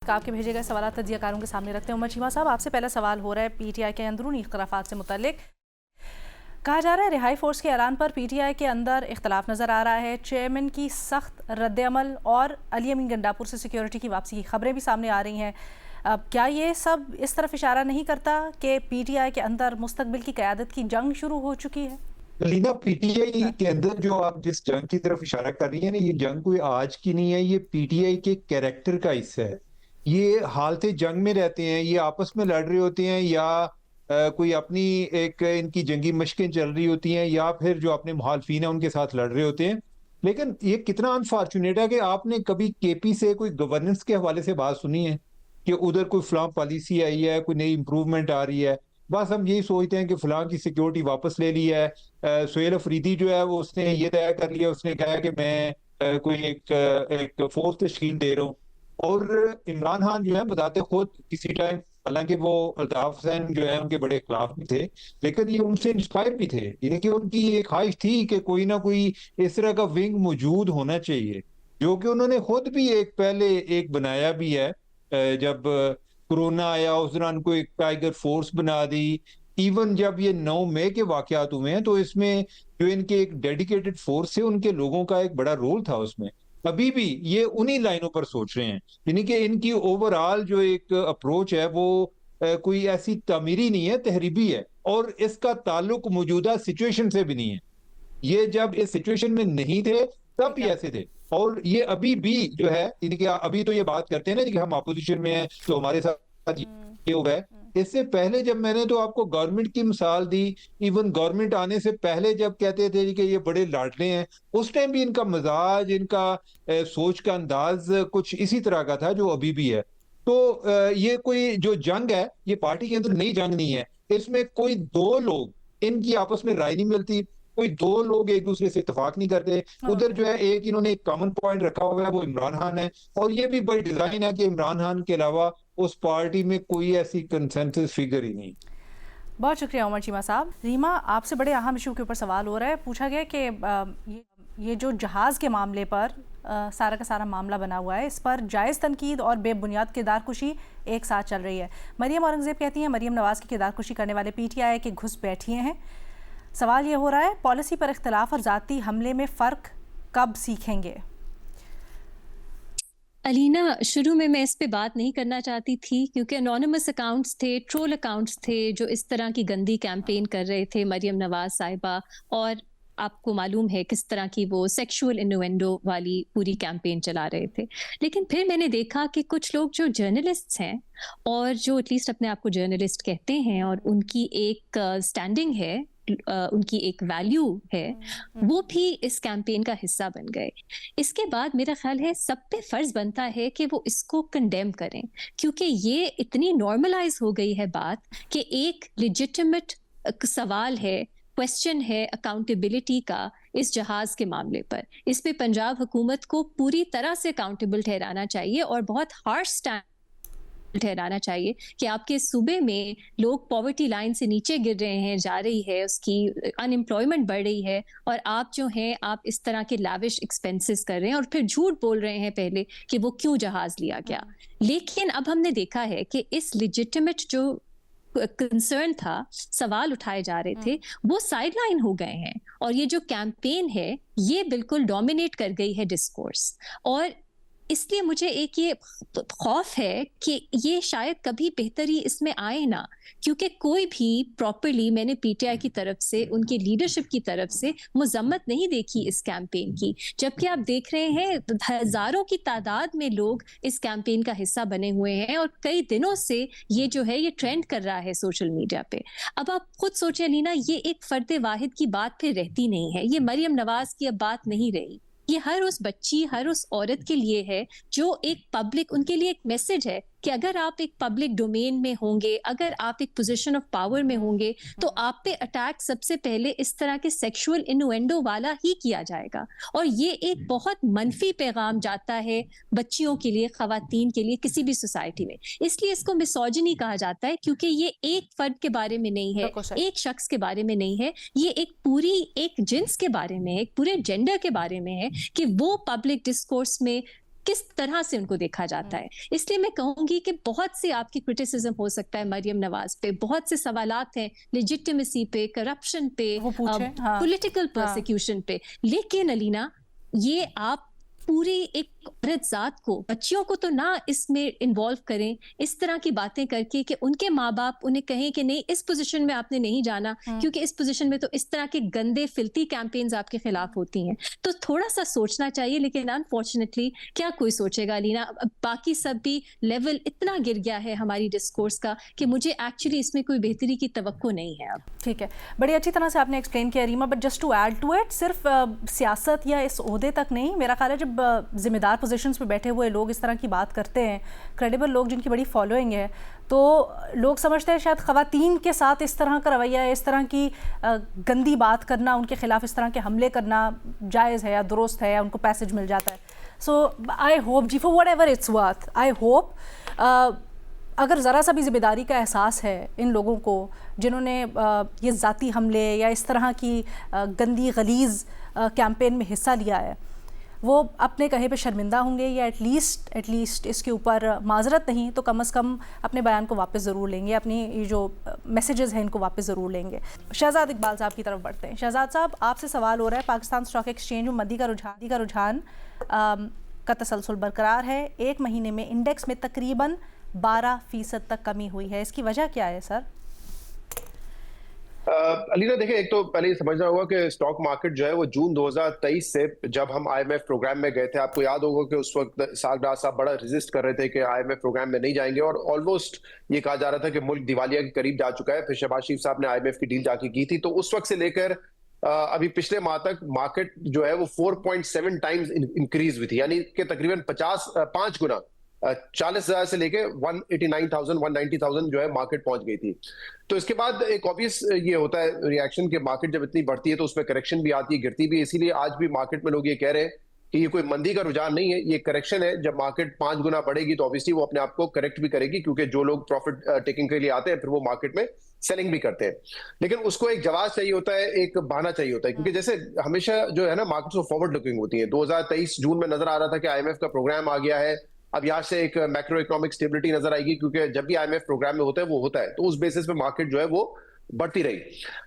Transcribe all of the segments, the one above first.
आपके भेजे गए सवाल तज्जियाकारों के सामने रखते हैं। उमर चीमा साहब, आपसे पहला सवाल हो रहा है पीटीआई के अंदरूनी इख्तलाफात से मुतल्लिक। कहा जा रहा है रिहाई फोर्स के ऐलान पर पीटीआई के अंदर इख्तलाफ नज़र आ रहा है। चेयरमैन की सख्त रद्द-ए-अमल और अली अमीन गंडापुर से सिक्योरिटी की वापसी की खबरें भी सामने आ रही हैं। अब क्या ये सब इस तरफ इशारा नहीं करता कि पीटीआई के अंदर मुस्तकबिल की क़यादत की जंग शुरू हो चुकी है? लीना, पीटीआई के अंदर जो आप जिस जंग की तरफ इशारा कर रही है ना, ये जंग कोई आज की नहीं है। ये पीटीआई के कैरेक्टर का हिस्सा है। ये हालते जंग में रहते हैं, ये आपस में लड़ रहे होते हैं, या कोई अपनी एक इनकी जंगी मशकें चल रही होती हैं, या फिर जो अपने मुखालफिन है उनके साथ लड़ रहे होते हैं। लेकिन ये कितना अनफॉर्चुनेट है कि आपने कभी केपी से कोई गवर्नेंस के हवाले से बात सुनी है कि उधर कोई फलां पॉलिसी आई है, कोई नई इंप्रूवमेंट आ रही है। बस हम यही सोचते हैं कि फलां की सिक्योरिटी वापस ले ली है। सुहेल अफरीदी जो है वो उसने ये तय कर लिया, उसने कहा कि मैं कोई एक फोर्स तश्कील दे रहा हूँ। और इमरान खान जो है बताते खुद किसी टाइम, हालांकि वो अल्ताफ हुसैन जो है उनके बड़े खिलाफ भी थे, लेकिन ये उनसे इंस्पायर भी थे। यानी कि उनकी एक ख्वाहिश थी कि कोई ना कोई इस तरह का विंग मौजूद होना चाहिए, जो कि उन्होंने खुद भी एक पहले एक बनाया भी है। जब कोरोना आया उस दौरान को एक टाइगर फोर्स बना दी। इवन जब ये 9 मई के वाकयात हुए हैं तो इसमें जो इनके एक डेडिकेटेड फोर्स है, उनके लोगों का एक बड़ा रोल था उसमें। अभी भी ये उन्हीं लाइनों पर सोच रहे हैं। यानी कि इनकी ओवरऑल जो एक अप्रोच है वो कोई ऐसी तामीरी नहीं है, तहरीबी है। और इसका ताल्लुक मौजूदा सिचुएशन से भी नहीं है। ये जब इस सिचुएशन में नहीं थे तब भी ऐसे थे, और ये अभी भी जो है इनके, अभी तो ये बात करते हैं ना कि हम अपोजिशन में हैं तो हमारे साथ ये हो गए। इससे पहले जब मैंने तो आपको गवर्नमेंट की मिसाल दी, इवन गवर्नमेंट आने से पहले जब कहते थे कि ये बड़े लाडले हैं, उस टाइम भी इनका मिजाज, इनका सोच का अंदाज कुछ इसी तरह का था जो अभी भी है। तो ये कोई जो जंग है, ये पार्टी के अंदर नई जंग नहीं है। इसमें कोई दो लोग, इनकी आपस में राय नहीं मिलती, कोई दो लोग एक दूसरे से इत्तेफाक नहीं करते। उधर जो है एक इन्होंने एक कॉमन पॉइंट रखा हुआ है, वो इमरान खान है। और ये भी बड़ी डिजाइन है कि इमरान खान के अलावा उस पार्टी में कोई ऐसी कंसेंसस फिगर ही नहीं। बहुत शुक्रिया उमर चीमा साहब। रीमा, आपसे बड़े अहम इशू के ऊपर सवाल हो रहा है। पूछा गया कि ये जो जहाज़ के मामले पर सारा का सारा मामला बना हुआ है, इस पर जायज़ तनकीद और बेबुनियाद किरदारकुशी एक साथ चल रही है। मरियम औरंगज़ेब कहती हैं मरियम नवाज़ की किरदारकुशी करने वाले पीटीआई के घुस बैठिए हैं। सवाल ये हो रहा है पॉलिसी पर इख्तलाफ और ज़ाती हमले में फ़र्क कब सीखेंगे? अलीना, शुरू में मैं इस पे बात नहीं करना चाहती थी क्योंकि अनोनिमस अकाउंट्स थे, ट्रोल अकाउंट्स थे जो इस तरह की गंदी कैंपेन कर रहे थे मरियम नवाज साहिबा, और आपको मालूम है किस तरह की वो सेक्सुअल इन्नुएंडो वाली पूरी कैंपेन चला रहे थे। लेकिन फिर मैंने देखा कि कुछ लोग जो जर्नलिस्ट्स हैं और जो एटलीस्ट अपने आप को जर्नलिस्ट कहते हैं और उनकी एक स्टैंडिंग है, उनकी एक वैल्यू है, वो भी इस कैंपेन का हिस्सा बन गए। इसके बाद मेरा ख्याल है सब पे फर्ज बनता है कि वो इसको कंडेम करें, क्योंकि ये इतनी नॉर्मलाइज हो गई है बात कि एक लेजिटिमेट सवाल है, क्वेश्चन है अकाउंटेबिलिटी का इस जहाज के मामले पर। इस पे पंजाब हुकूमत को पूरी तरह से अकाउंटेबल ठहराना चाहिए और बहुत हार्श स्टैंड ठहराना चाहिए कि आपके सूबे में लोग पॉवर्टी लाइन से नीचे गिर रहे हैं, जा रही है, उसकी अनएम्प्लॉयमेंट बढ़ रही है, और आप जो हैं आप इस तरह के लाविश एक्सपेंसेस कर रहे हैं और फिर झूठ बोल रहे हैं पहले कि वो क्यों जहाज लिया गया। लेकिन अब हमने देखा है कि इस लेजिटिमेट जो कंसर्न था, सवाल उठाए जा रहे थे, वो साइडलाइन हो गए हैं और ये जो कैंपेन है ये बिल्कुल डोमिनेट कर गई है डिस्कोर्स। और इसलिए मुझे एक ये खौफ है कि ये शायद कभी बेहतरी इसमें आए ना, क्योंकि कोई भी प्रॉपरली, मैंने पीटीआई की तरफ से, उनके लीडरशिप की तरफ से मजम्मत नहीं देखी इस कैंपेन की, जबकि आप देख रहे हैं हजारों की तादाद में लोग इस कैंपेन का हिस्सा बने हुए हैं और कई दिनों से ये जो है ये ट्रेंड कर रहा है सोशल मीडिया पे। अब आप खुद सोचें लीना, ये एक फर्द वाहिद की बात फिर रहती नहीं है, ये मरियम नवाज की अब बात नहीं रही, ये हर उस बच्ची, हर उस औरत के लिए है जो एक पब्लिक, उनके लिए एक मैसेज है कि अगर आप एक पब्लिक डोमेन में होंगे, अगर आप एक पोजीशन ऑफ पावर में होंगे, तो आप पे अटैक सबसे पहले इस तरह के सेक्सुअल इन्नुएंडो वाला ही किया जाएगा। और ये एक बहुत मनफी पैगाम जाता है बच्चियों के लिए, खवातीन के लिए, किसी भी सोसाइटी में। इसलिए इसको मिसोजिनी कहा जाता है, क्योंकि ये एक फर्द के बारे में नहीं है, एक शख्स के बारे में नहीं है, ये एक पूरी एक जिन्स के बारे में है, एक पूरे जेंडर के बारे में है कि वो पब्लिक डिस्कोर्स में किस तरह से उनको देखा जाता है। इसलिए मैं कहूंगी कि बहुत से आपकी क्रिटिसिज्म हो सकता है मरियम नवाज पे, बहुत से सवालात हैं लेजिटिमेसी पे, करप्शन पे, वो पूछे, हाँ। पॉलिटिकल प्रोसिक्यूशन पे, लेकिन अलीना ये आप पूरी एक औरत जात को, बच्चियों को तो ना इसमें इन्वॉल्व करें इस तरह की बातें करके कि उनके माँ बाप उन्हें कहें कि नहीं इस पोजीशन में आपने नहीं जाना, क्योंकि इस पोजीशन में तो इस तरह के गंदे फिल्थी कैंपेन्स आपके खिलाफ होती हैं। तो थोड़ा सा सोचना चाहिए, लेकिन अनफॉर्चुनेटली क्या कोई सोचेगा अलीना। बाकी सब भी लेवल इतना गिर गया है हमारी डिस्कोर्स का कि मुझे एक्चुअली इसमें कोई बेहतरी की तवक्को नहीं है अब। ठीक है, बड़ी अच्छी तरह से आपने एक्सप्लेन किया Reema, but just to add to it, सिर्फ सियासत या इस ओहदे तक नहीं, मेरा ख्याल है जब जिम्मेदार पोजीशंस पे बैठे हुए लोग इस तरह की बात करते हैं, क्रेडिबल लोग जिनकी बड़ी फॉलोइंग है, तो लोग समझते हैं शायद ख़वातीन के साथ इस तरह का रवैया, इस तरह की गंदी बात करना, उनके खिलाफ इस तरह के हमले करना जायज़ है या दुरुस्त है या उनको पैसेज मिल जाता है। सो आई होप जी, for whatever it's worth, I hope अगर ज़रा सा भी ज़िम्मेदारी का एहसास है इन लोगों को जिन्होंने ये ज़ाती हमले या इस तरह की गंदी गलीज़ कैंपेन में हिस्सा लिया है, वो अपने कहे पे शर्मिंदा होंगे या एटलीस्ट इसके ऊपर माजरत नहीं तो कम से कम अपने बयान को वापस ज़रूर लेंगे, अपनी ये जो मैसेजेस हैं इनको वापस ज़रूर लेंगे। शहजाद इकबाल साहब की तरफ बढ़ते हैं। शहजाद साहब, आपसे सवाल हो रहा है, पाकिस्तान स्टॉक एक्सचेंज में मंदी का रुझान का तसलसल बरकरार है, एक महीने में इंडेक्स में तकरीबन 12% तक कमी हुई है, इसकी वजह क्या है सर? अलीना देखिए, एक तो पहले ये समझना होगा कि स्टॉक मार्केट जो है वो जून 2023 से, जब हम आईएमएफ प्रोग्राम में गए थे, आपको याद होगा कि उस वक्त सागरा साहब बड़ा रेजिस्ट कर रहे थे कि आईएमएफ प्रोग्राम में नहीं जाएंगे, और ऑलमोस्ट ये कहा जा रहा था कि मुल्क दिवालिया के करीब जा चुका है। फिर शहबाज शरीफ साहब ने आईएमएफ की डील जाके की थी, तो उस वक्त से लेकर अभी पिछले माह तक मार्केट जो है वो 4.7 टाइम्स इंक्रीज हुई थी, यानी कि तकरीबन 5 गुना, 40,000 से लेके 189,000 190,000 जो है मार्केट पहुंच गई थी। तो इसके बाद एक ऑब्वियस ये होता है रिएक्शन कि मार्केट जब इतनी बढ़ती है तो उसमें करेक्शन भी आती है, गिरती भी है। इसीलिए आज भी मार्केट में लोग ये कह रहे हैं कि ये कोई मंदी का रुझान नहीं है, ये करेक्शन है। जब मार्केट 5 गुना बढ़ेगी तो ऑब्वियसली वो अपने आप को करेक्ट भी करेगी, क्योंकि जो लोग प्रॉफिट टेकिंग के लिए आते हैं फिर वो मार्केट में सेलिंग भी करते हैं। लेकिन उसको एक जवाब चाहिए होता है, एक बहाना चाहिए होता है, क्योंकि जैसे हमेशा जो है ना मार्केट तो फॉरवर्ड लुकिंग होती है। 2023 जून में नजर आ रहा था कि आईएमएफ का प्रोग्राम आ गया है, अब यहाँ से एक मैक्रो इकोनॉमिक स्टेबिलिटी नजर आएगी, क्योंकि जब भी आईएमएफ प्रोग्राम में होता है वो होता है, तो उस बेसिस पे मार्केट जो है वो बढ़ती रही।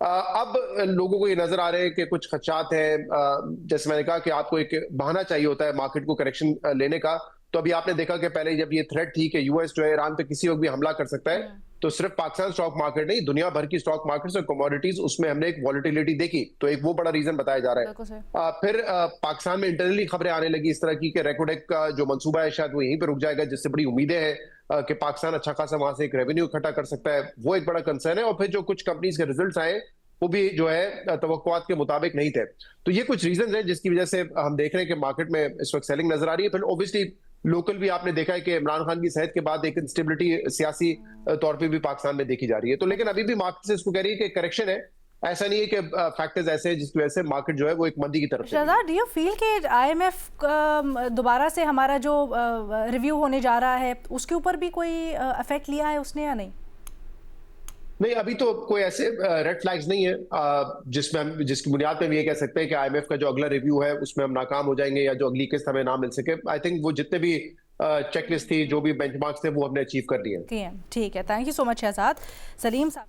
अब लोगों को ये नजर आ रहे हैं कि कुछ खदशात हैं। जैसे मैंने कहा कि आपको एक बहाना चाहिए होता है मार्केट को करेक्शन लेने का। तो अभी आपने देखा कि पहले जब ये थ्रेट थी कि यूएस जो है ईरान पे किसी वक्त भी हमला कर सकता है, तो सिर्फ पाकिस्तान स्टॉक मार्केट नहीं, दुनिया भर की स्टॉक मार्केट्स और कमोडिटीज, उसमें हमने एक वॉलिटिलिटी देखी। तो एक वो बड़ा रीजन बताया जा रहा है। फिर पाकिस्तान में इंटरनली खबरें आने लगी इस तरह की कि रेकोडेक का जो मंसूबा है शायद वो यहीं पर रुक जाएगा, जिससे बड़ी उम्मीदें हैं कि पाकिस्तान अच्छा खासा वहां से एक रेवेन्यू इकट्ठा कर सकता है। वो एक बड़ा कंसर्न है। और फिर जो कुछ कंपनीज के रिजल्ट्स आए वो भी जो है तवक्कुआत के मुताबिक नहीं थे। तो ये कुछ रीजन है जिसकी वजह से हम देख रहे हैं कि मार्केट में इस वक्त सेलिंग नजर आ रही है। फिर ऑब्वियसली लोकल भी आपने देखा है कि इमरान खान की सेहत के बाद एक इंस्टेबिलिटी सियासी तौर पे भी पाकिस्तान में देखी जा रही है। तो लेकिन अभी भी मार्केट से इसको कह रही है कि करेक्शन है, ऐसा नहीं है कि फैक्टर्स ऐसे हैं जिसकी वजह से मार्केट जो है वो एक मंदी की तरफ से। शहजाद, डू यू फील कि आईएमएफ दोबारा से हमारा जो रिव्यू होने जा रहा है उसके ऊपर भी कोई इफेक्ट लिया है उसने या नहीं? नहीं, अभी तो कोई ऐसे रेड फ्लैग्स नहीं है जिसमें हम जिसकी बुनियाद पे हम ये कह सकते हैं कि आईएमएफ का जो अगला रिव्यू है उसमें हम नाकाम हो जाएंगे या जो अगली किस्त हमें ना मिल सके। आई थिंक वो जितने भी चेकलिस्ट थी, जो भी बेंचमार्क्स थे, वो हमने अचीव कर लिए। ठीक है, thank you so much Shahzad. Salim sahab,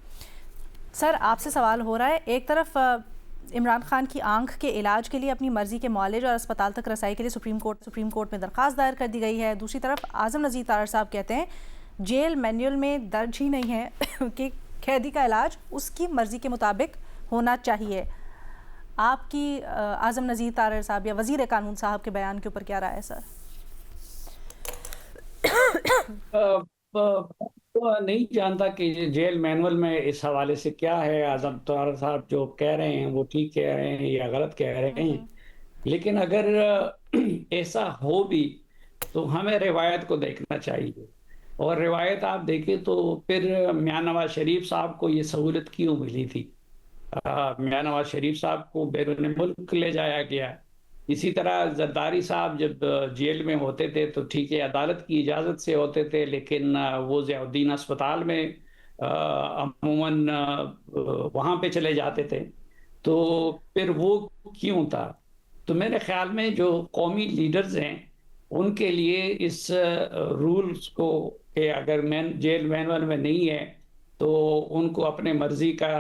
sir आपसे सवाल हो रहा है, एक तरफ इमरान खान की आंख के इलाज के लिए अपनी मर्जी के मुआलिज और अस्पताल तक रसाई के लिए सुप्रीम कोर्ट में दरख्वास्त दायर कर दी गई है। दूसरी तरफ आजम नज़ीर तारड़ साहब कहते हैं जेल मैनुअल में दर्ज ही नहीं है कि कैदी का इलाज उसकी मर्जी के मुताबिक होना चाहिए। आपकी आजम नज़ीर तारड़ साहब या वज़ीर कानून साहब के बयान के ऊपर क्या राय है सर? तो नहीं जानता कि जेल मैनुअल में इस हवाले से क्या है। आजम तारड़ साहब जो कह रहे हैं वो ठीक कह रहे हैं या गलत कह रहे हैं, लेकिन अगर ऐसा हो भी तो हमें रिवायत को देखना चाहिए। और रिवायत आप देखें तो फिर मियां नवाज शरीफ साहब को ये सहूलत क्यों मिली थी? मियां नवाज शरीफ साहब को बैरून मुल्क ले जाया गया। इसी तरह जरदारी साहब जब जेल में होते थे तो ठीक है अदालत की इजाज़त से होते थे, लेकिन वो ज़ियाउद्दीन अस्पताल में अमूमन वहाँ पे चले जाते थे। तो फिर वो क्यों था? तो मेरे ख्याल में जो कौमी लीडर्स हैं उनके लिए इस रूल्स को कि अगर जेल मैनुअल में नहीं है तो उनको अपने मर्जी का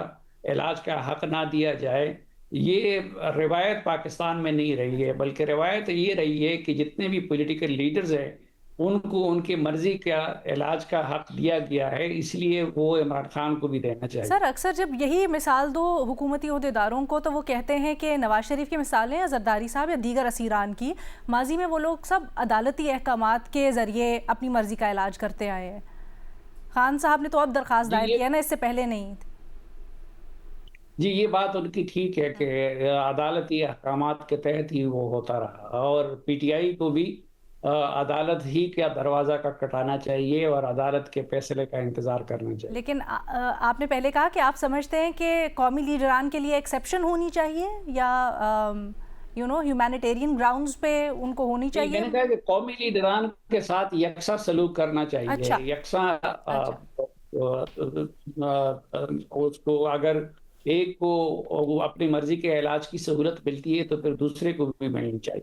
इलाज का हक ना दिया जाए। ये रिवायत पाकिस्तान में नहीं रही है, बल्कि रिवायत ये रही है कि जितने भी पॉलिटिकल लीडर्स हैं उनको उनकी मर्जी का इलाज का हक दिया गया है, इसलिए वो इमरान खान को भी देना चाहिए। सर अक्सर जब यही मिसाल दो हुकूमती ओहदेदारों को तो वो कहते हैं कि नवाज शरीफ की मिसालें या जरदारी साहब या दीगर असीरान की, माजी में वो लोग सब अदालती अहकामात के ज़रिए अपनी मर्जी का इलाज करते आए हैं। खान साहब ने तो अब दरख्वास्त दायर किया ना, इससे पहले नहीं। जी, ये बात उनकी ठीक है कि अदालती अहकामात के तहत ही वो होता रहा, और पीटीआई को भी अदालत ही का दरवाज़ा का कटाना चाहिए और अदालत के फैसले का इंतज़ार करना चाहिए। लेकिन आपने पहले कहा कि आप समझते हैं कि कौमी लीडरान के लिए एक्सेप्शन होनी चाहिए या ह्यूमैनिटेरियन ग्राउंड्स पे उनको होनी चाहिए। मैंने कहा कि कौमी लीडरान के साथ यकसा सलूक करना चाहिए। अच्छा। यकसा उसको अगर एक को अपनी मर्जी के इलाज की सहूलत मिलती है तो फिर दूसरे को भी मिलनी चाहिए।